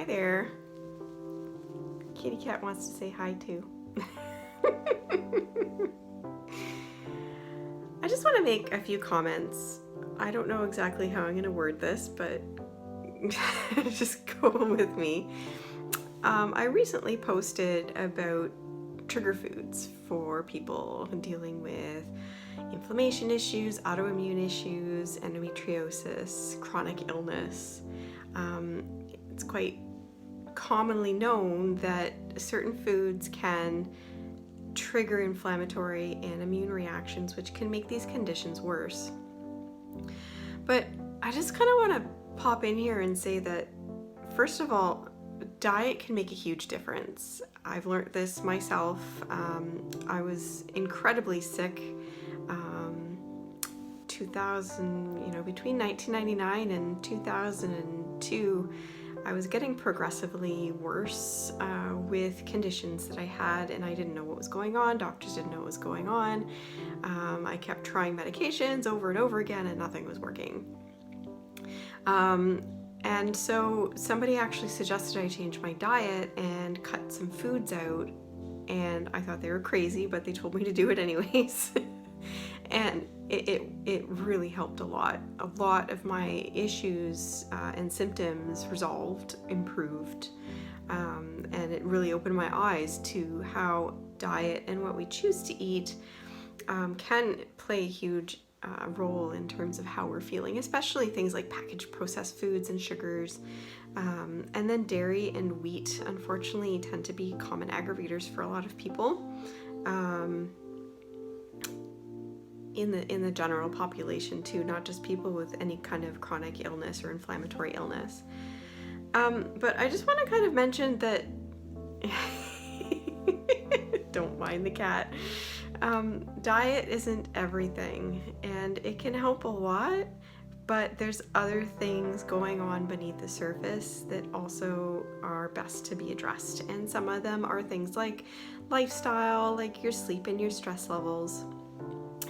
Hi there. Kitty cat wants to say hi too. I just want to make a few comments. I don't know exactly how I'm going to word this, but just go with me. I recently posted about trigger foods for people dealing with inflammation issues, autoimmune issues, endometriosis, chronic illness. It's quite commonly known that certain foods can trigger inflammatory and immune reactions, which can make these conditions worse. But I just kind of want to pop in here and say that, first of all, diet can make a huge difference. I've learned this myself. I was incredibly sick between 1999 and 2002. I was getting progressively worse with conditions that I had, and I didn't know what was going on. Doctors didn't know what was going on. I kept trying medications over and over again, and nothing was working. And so somebody actually suggested I change my diet and cut some foods out, and I thought they were crazy, but they told me to do it anyways. And it really helped a lot. A lot of my issues and symptoms resolved, improved, and it really opened my eyes to how diet and what we choose to eat can play a huge role in terms of how we're feeling, especially things like packaged processed foods and sugars. And then dairy and wheat, unfortunately, tend to be common aggravators for a lot of people. In the general population too, not just people with any kind of chronic illness or inflammatory illness. But I just want to kind of mention that don't mind the cat. Diet isn't everything, and it can help a lot, but there's other things going on beneath the surface that also are best to be addressed. And some of them are things like lifestyle, like your sleep and your stress levels,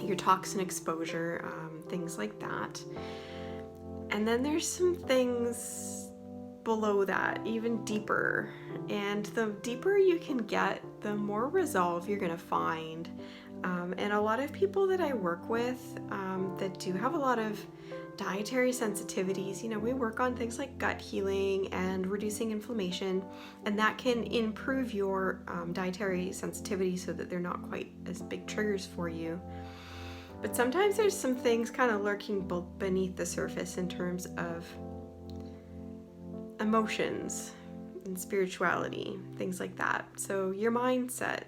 your toxin exposure, things like that. And then there's some things below that, even deeper. And the deeper you can get, the more resolve you're gonna find. And a lot of people that I work with that do have a lot of dietary sensitivities, we work on things like gut healing and reducing inflammation, and that can improve your dietary sensitivity so that they're not quite as big triggers for you. But sometimes there's some things kind of lurking beneath the surface in terms of emotions and spirituality, things like that. So your mindset,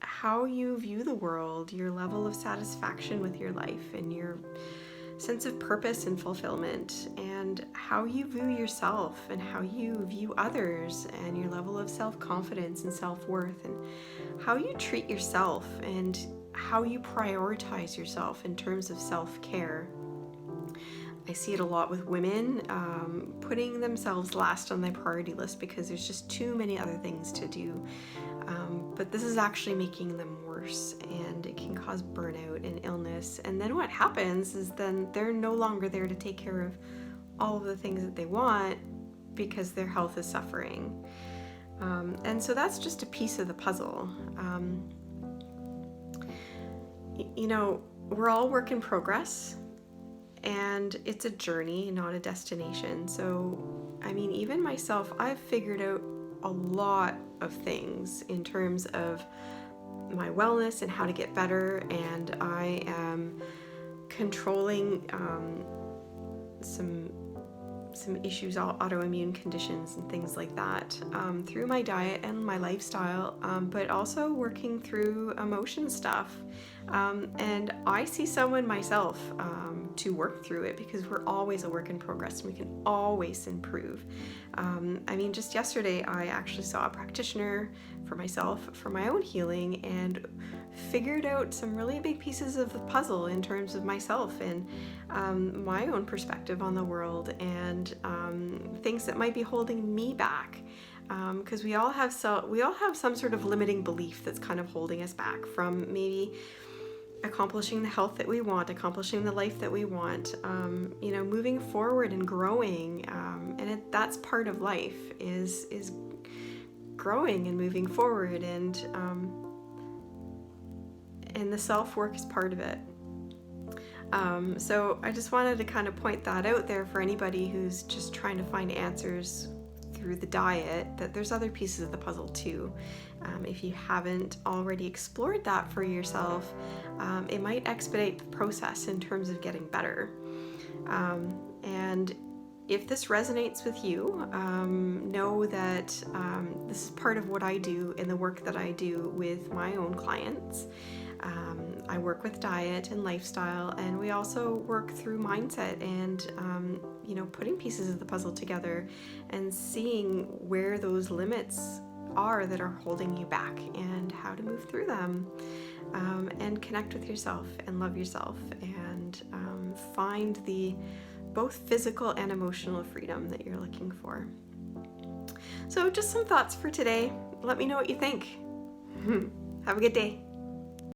how you view the world, your level of satisfaction with your life, and your sense of purpose and fulfillment, and how you view yourself and how you view others, and your level of self-confidence and self-worth, and how you treat yourself, and how you prioritize yourself in terms of self-care. I see it a lot with women putting themselves last on their priority list because there's just too many other things to do. But this is actually making them worse, and it can cause burnout and illness. And then what happens is then they're no longer there to take care of all of the things that they want because their health is suffering. And so that's just a piece of the puzzle. We're all work in progress, and it's a journey, not a destination. So, even myself, I've figured out a lot of things in terms of my wellness and how to get better, and I am controlling some issues, autoimmune conditions and things like that, through my diet and my lifestyle, but also working through emotion stuff. And I see someone myself to work through it, because we're always a work in progress and we can always improve. Just yesterday I actually saw a practitioner for myself for my own healing, and figured out some really big pieces of the puzzle in terms of myself and my own perspective on the world, and things that might be holding me back, because we all have some sort of limiting belief that's kind of holding us back from maybe accomplishing the health that we want, accomplishing the life that we want, moving forward and growing, that's part of life is growing and moving forward, and the self-work is part of it. So I just wanted to kind of point that out there for anybody who's just trying to find answers through the diet, that there's other pieces of the puzzle too. If you haven't already explored that for yourself, it might expedite the process in terms of getting better. And if this resonates with you, know that this is part of what I do in the work that I do with my own clients. I work with diet and lifestyle, and we also work through mindset and putting pieces of the puzzle together and seeing where those limits are that are holding you back and how to move through them, and connect with yourself and love yourself, and find the both physical and emotional freedom that you're looking for. So just some thoughts for today. Let me know what you think. Have a good day.